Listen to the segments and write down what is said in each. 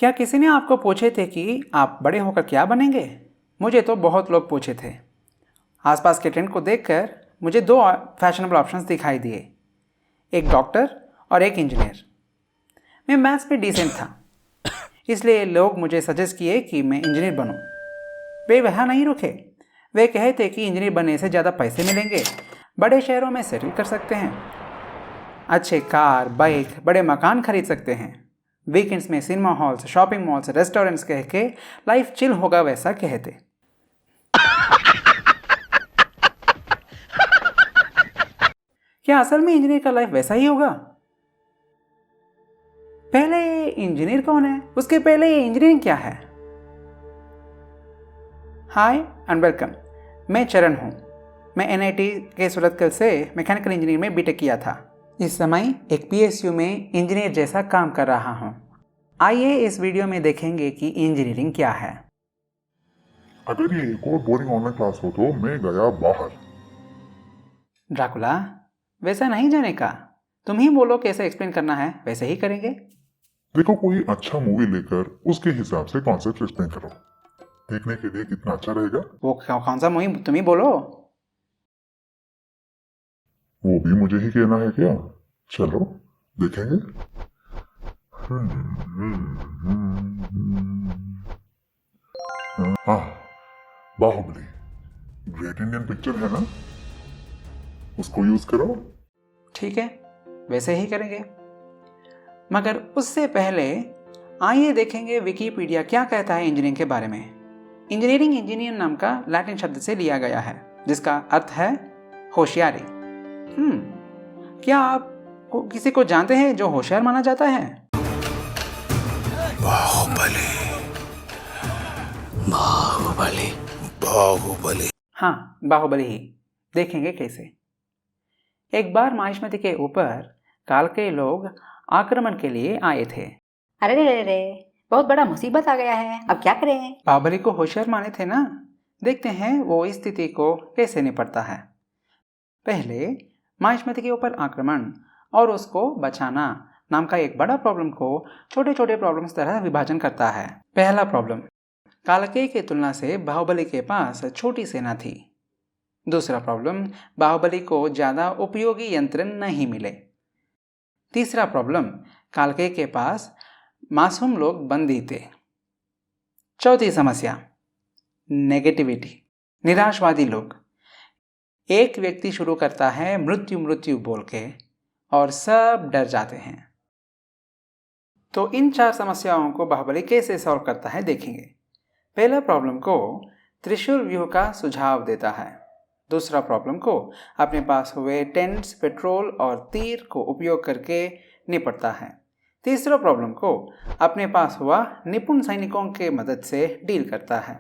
क्या किसी ने आपको पूछे थे कि आप बड़े होकर क्या बनेंगे? मुझे तो बहुत लोग पूछे थे। आसपास के ट्रेंड को देखकर मुझे दो फैशनेबल ऑप्शंस दिखाई दिए, एक डॉक्टर और एक इंजीनियर। मैं मैथ्स में डिसेंट था, इसलिए लोग मुझे सजेस्ट किए कि मैं इंजीनियर बनूं। वे वहाँ नहीं रुके, वे कहे थे कि इंजीनियर बनने से ज़्यादा पैसे मिलेंगे, बड़े शहरों में सेटल कर सकते हैं, अच्छे कार, बाइक, बड़े मकान खरीद सकते हैं, वीकेंड्स में cinema halls, shopping malls, restaurants कह के लाइफ चिल होगा, वैसा कहते। क्या असल में इंजीनियर का लाइफ वैसा ही होगा? पहले इंजीनियर कौन है? उसके पहले ये इंजीनियरिंग क्या है? हाय एंड वेलकम, मैं चरण हूँ। मैं एनआईटी के सूरतकल से मैकेनिकल इंजीनियरिंग में बीटेक किया था। इस समय एक पीएसयू में इंजीनियर जैसा काम कर रहा हूँ। आइए इस वीडियो में देखेंगे कि इंजीनियरिंग क्या है। अगर ये एक और बोरिंग ऑनलाइन क्लास हो तो मैं गया बाहर। ड्राकुला, वैसा नहीं जाने का, तुम ही बोलो कैसे एक्सप्लेन करना है, वैसे ही करेंगे। देखो, कोई अच्छा मूवी लेकर उसके हिसाब से कॉन्सेप्ट एक्सप्लेन करो, देखने के लिए कितना अच्छा रहेगा। वो कौन सा मूवी, तुम ही बोलो। वो भी मुझे ही कहना है क्या? चलो देखेंगे। हाँ, बाहुबली ग्रेट इंडियन पिक्चर है ना, उसको यूज करो। ठीक है, वैसे ही करेंगे, मगर उससे पहले आइए देखेंगे विकिपीडिया क्या कहता है इंजीनियरिंग के बारे में। इंजीनियरिंग इंजीनियर नाम का लैटिन शब्द से लिया गया है, जिसका अर्थ है होशियारी। क्या आप किसी को जानते हैं जो होशियार माना जाता है? बाहुबली, बाहुबली, बाहुबली। हाँ, बाहुबली ही। देखेंगे कैसे। एक बार माहिष्मति के ऊपर काल के लोग आक्रमण के लिए आए थे। अरे रे रे, बहुत बड़ा मुसीबत आ गया है, अब क्या करें? बाहुबली को होशियार माने थे ना, देखते हैं वो इस स्थिति को कैसे निपटता है। पहले माहिष्मति के ऊपर आक्रमण और उसको बचाना नाम का एक बड़ा प्रॉब्लम को छोटे छोटे प्रॉब्लम्स तरह विभाजन करता है। पहला प्रॉब्लम, कालकेय की तुलना से बाहुबली के पास छोटी सेना थी। दूसरा प्रॉब्लम, बाहुबली को ज़्यादा उपयोगी यंत्र नहीं मिले। तीसरा प्रॉब्लम, कालकेय के पास मासूम लोग बंदी थे। चौथी समस्या, नेगेटिविटी, निराशवादी लोग। एक व्यक्ति शुरू करता है मृत्यु मृत्यु बोल के और सब डर जाते हैं। तो इन चार समस्याओं को बाहुबली कैसे सॉल्व करता है देखेंगे। पहला प्रॉब्लम को त्रिशूल व्यूह का सुझाव देता है। दूसरा प्रॉब्लम को अपने पास हुए टेंट्स, पेट्रोल और तीर को उपयोग करके निपटता है। तीसरा प्रॉब्लम को अपने पास हुआ निपुण सैनिकों के मदद से डील करता है।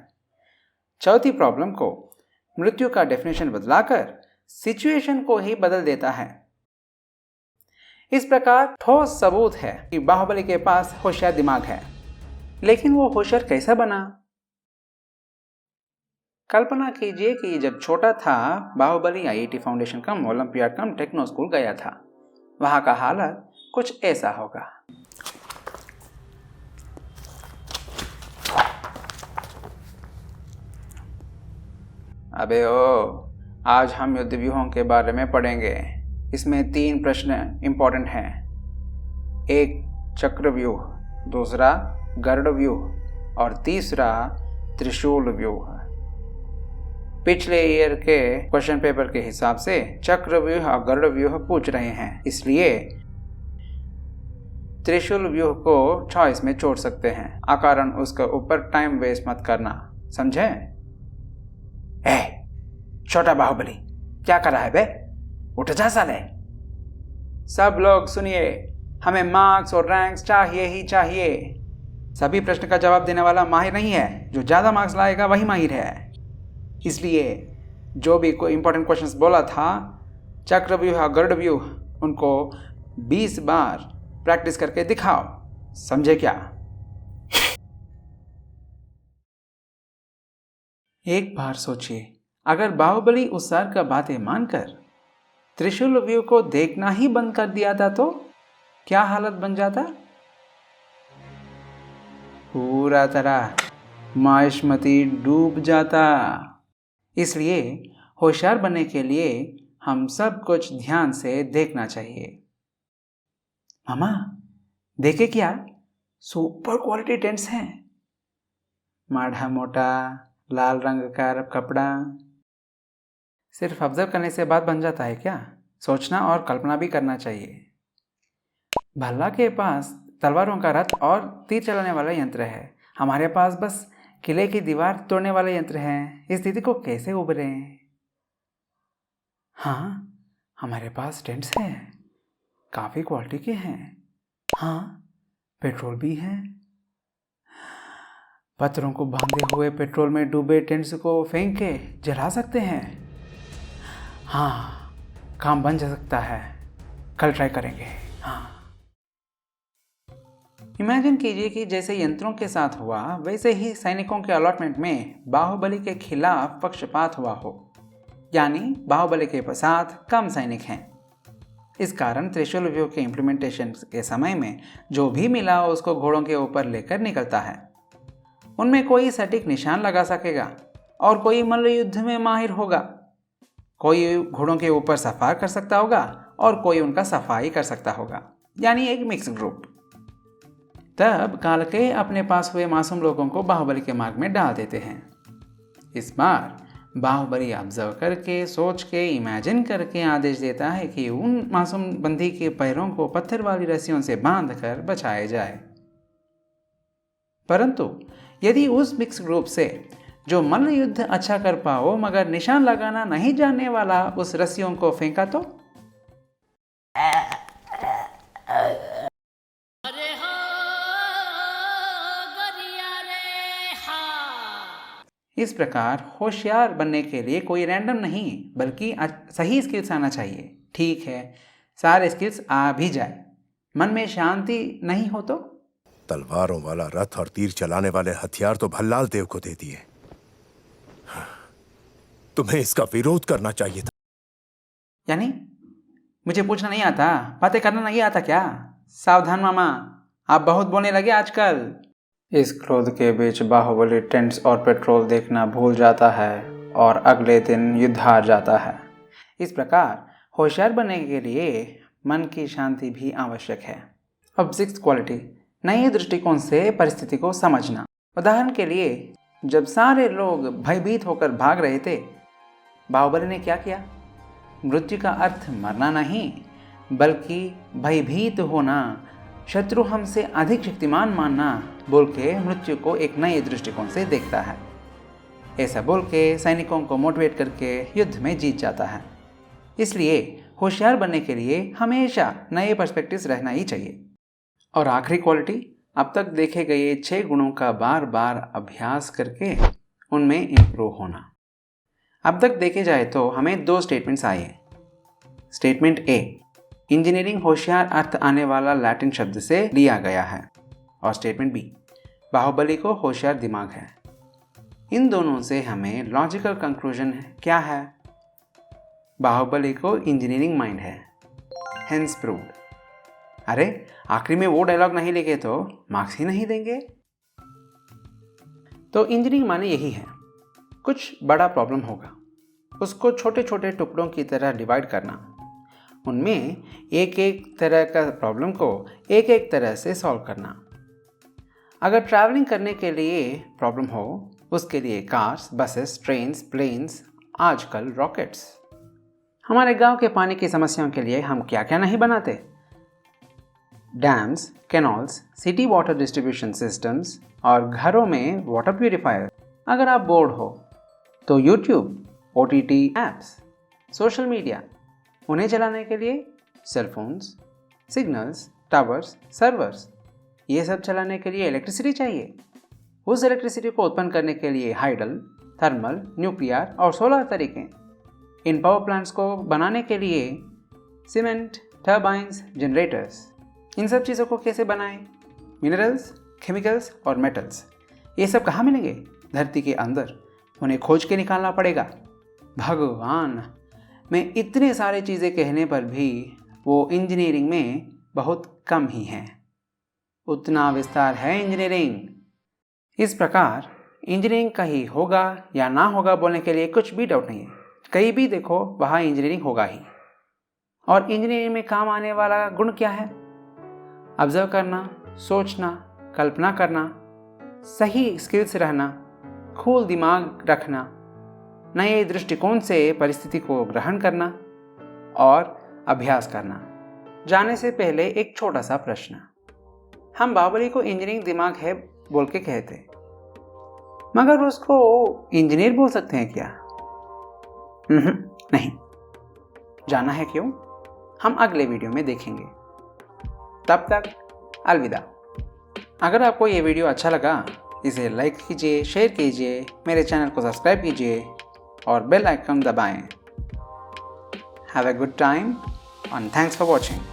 चौथी प्रॉब्लम को मृत्यु का डेफिनेशन बदलाकर सिचुएशन को ही बदल देता है। इस प्रकार ठोस सबूत है कि बाहुबली के पास होशियार दिमाग है। लेकिन वो होशियार कैसा बना? कल्पना कीजिए कि जब छोटा था, बाहुबली आईआईटी फाउंडेशन कम ओलंपियाड कम टेक्नो स्कूल गया था। वहां का हालत कुछ ऐसा होगा। अबे ओ, आज हम युद्ध व्यूहों के बारे में पढ़ेंगे। इसमें 3 प्रश्न इंपॉर्टेंट हैं। एक चक्रव्यूह, दूसरा गरुड़ व्यूह और तीसरा त्रिशूल व्यूह। पिछले ईयर के क्वेश्चन पेपर के हिसाब से चक्रव्यूह और गरुड़ व्यूह पूछ रहे हैं, इसलिए त्रिशूल व्यूह को चॉइस में छोड़ सकते हैं। अकारण उसके ऊपर टाइम वेस्ट मत करना, समझे? छोटा बाहुबली क्या कर रहा है बे? उठ जा साले। सब लोग सुनिए, हमें मार्क्स और रैंक्स चाहिए ही चाहिए। सभी प्रश्न का जवाब देने वाला माहिर नहीं है, जो ज़्यादा मार्क्स लाएगा वही माहिर है। इसलिए जो भी कोई इंपॉर्टेंट क्वेश्चंस बोला था, चक्रव्यूह और गरुड़ व्यूह, उनको 20 बार प्रैक्टिस करके दिखाओ, समझे क्या? एक बार सोचिए, अगर बाहुबली उस सर का बातें मानकर त्रिशूल व्यू को देखना ही बंद कर दिया था तो क्या हालत बन जाता? पूरा तरह मायूसमती डूब जाता। इसलिए होशियार बनने के लिए हम सब कुछ ध्यान से देखना चाहिए। मामा देखे क्या, सुपर क्वालिटी टेंट्स हैं। माढ़ा मोटा लाल रंग का कपड़ा। सिर्फ ऑब्जर्व करने से बात बन जाता है क्या? सोचना और कल्पना भी करना चाहिए। भल्ला के पास तलवारों का रथ और तीर चलाने वाला यंत्र है, हमारे पास बस किले की दीवार तोड़ने वाले यंत्र हैं। इस स्थिति को कैसे उबरे? हाँ, हमारे पास टेंट्स हैं, काफ़ी क्वालिटी के हैं। हाँ, पेट्रोल भी है। पत्थरों को बांधे हुए पेट्रोल में डूबे टेंट्स को फेंक के जला सकते हैं। हाँ, काम बन जा सकता है, कल ट्राई करेंगे। हाँ, इमेजिन कीजिए कि जैसे यंत्रों के साथ हुआ वैसे ही सैनिकों के अलॉटमेंट में बाहुबली के खिलाफ पक्षपात हुआ हो, यानी बाहुबली के साथ कम सैनिक हैं। इस कारण त्रिशूल व्यूह के इम्प्लीमेंटेशन के समय में जो भी मिला उसको घोड़ों के ऊपर लेकर निकलता है। उनमें कोई सटीक निशान लगा सकेगा और कोई मल्ल युद्ध में माहिर होगा। कोई घोड़ों के ऊपर सफार कर सकता होगा और कोई उनका सफाई कर सकता होगा, यानी एक मिक्स ग्रुप। तब कालकेय अपने पास हुए मासूम लोगों को बाहुबली के मार्ग में डाल देते हैं। इस बार बाहुबली ऑब्जर्व करके, सोच के, इमेजिन करके आदेश देता है कि उन मासूम बंदी के पैरों को पत्थर वाली रस्सियों से बांधकर बचाया जाए। परंतु यदि उस मिक्स ग्रुप से जो मल्ल युद्ध अच्छा कर पाओ मगर निशान लगाना नहीं जानने वाला उस रस्सियों को फेंका तो? इस प्रकार होशियार बनने के लिए कोई रैंडम नहीं बल्कि सही स्किल्स आना चाहिए। ठीक है, सारे स्किल्स आ भी जाए, मन में शांति नहीं हो तो? तलवारों वाला रथ और तीर चलाने वाले हथियार तो भल्लाल देव को दे दिए। तुम्हें इसका विरोध करना चाहिए था। यानी मुझे पूछना नहीं आता, बातें करना नहीं आता क्या? सावधान मामा, आप बहुत बोलने लगे आजकल। इस क्रोध के बीच बाहुबली टेंट्स और पेट्रोल देखना भूल जाता है और अगले दिन युद्ध हार जाता है। इस प्रकार होशियार बनने के लिए मन की शांति भी आवश्यक है। अब सिक्स्थ क्वालिटी, नए दृष्टिकोण से परिस्थिति को समझना। उदाहरण के लिए जब सारे लोग भयभीत होकर भाग रहे थे, बाहुबली ने क्या किया? मृत्यु का अर्थ मरना नहीं बल्कि भयभीत होना, शत्रु हमसे अधिक शक्तिमान मानना बोल के मृत्यु को एक नए दृष्टिकोण से देखता है। ऐसा बोल के सैनिकों को मोटिवेट करके युद्ध में जीत जाता है। इसलिए होशियार बनने के लिए हमेशा नए पर्सपेक्टिव्स रहना ही चाहिए। और आखिरी क्वालिटी, अब तक देखे गए 6 गुणों का बार बार अभ्यास करके उनमें इम्प्रूव होना। अब तक देखे जाए तो हमें 2 स्टेटमेंट्स आए। स्टेटमेंट ए, इंजीनियरिंग होशियार अर्थ आने वाला लैटिन शब्द से लिया गया है। और स्टेटमेंट बी, बाहुबली को होशियार दिमाग है। इन दोनों से हमें लॉजिकल कंक्लूजन क्या है? बाहुबली को इंजीनियरिंग माइंड है, हेंस प्रूव्ड। अरे आखिरी में वो डायलॉग नहीं लिखे तो मार्क्स ही नहीं देंगे। तो इंजीनियरिंग माने यही है, कुछ बड़ा प्रॉब्लम होगा, उसको छोटे छोटे टुकड़ों की तरह डिवाइड करना, उनमें एक एक तरह का प्रॉब्लम को एक एक तरह से सॉल्व करना। अगर ट्रैवलिंग करने के लिए प्रॉब्लम हो, उसके लिए कार्स, बसेस, ट्रेन्स, प्लेन्स, आजकल रॉकेट्स। हमारे गांव के पानी की समस्याओं के लिए हम क्या क्या नहीं बनाते? Dams, canals, city water distribution systems और घरों में वाटर प्यूरिफायर। अगर आप बोर्ड हो तो YouTube, OTT apps, social media, उन्हें चलाने के लिए सेलफोन्स, सिग्नल्स, टावर्स, सर्वर्स, ये सब चलाने के लिए इलेक्ट्रिसिटी चाहिए। उस इलेक्ट्रिसिटी को उत्पन्न करने के लिए हाइडल, थर्मल, न्यूक्लियर और सोलर तरीके। इन पावर प्लांट्स को बनाने के लिए सीमेंट, टर्बाइंस, जनरेटर्स। इन सब चीज़ों को कैसे बनाएं? मिनरल्स, केमिकल्स और मेटल्स, ये सब कहाँ मिलेंगे? धरती के अंदर। उन्हें खोज के निकालना पड़ेगा। भगवान, मैं इतने सारे चीज़ें कहने पर भी वो इंजीनियरिंग में बहुत कम ही हैं। उतना विस्तार है इंजीनियरिंग इस प्रकार इंजीनियरिंग कहीं होगा या ना होगा बोलने के लिए कुछ भी डाउट नहीं है। कहीं भी देखो वहाँ इंजीनियरिंग होगा ही। और इंजीनियरिंग में काम आने वाला गुण क्या है? ऑब्जर्व करना, सोचना, कल्पना करना, सही स्किल्स रहना, खूल दिमाग रखना, नए दृष्टिकोण से परिस्थिति को ग्रहण करना और अभ्यास करना। जाने से पहले एक छोटा सा प्रश्न। हम बाहुबली को इंजीनियरिंग दिमाग है बोल के कहते, मगर उसको इंजीनियर बोल सकते हैं क्या? नहीं। जाना है क्यों? हम अगले वीडियो में देखेंगे। तब तक अलविदा। अगर आपको ये वीडियो अच्छा लगा इसे लाइक कीजिए, शेयर कीजिए, मेरे चैनल को सब्सक्राइब कीजिए और बेल आइकन दबाएं। Have a good time and thanks for watching.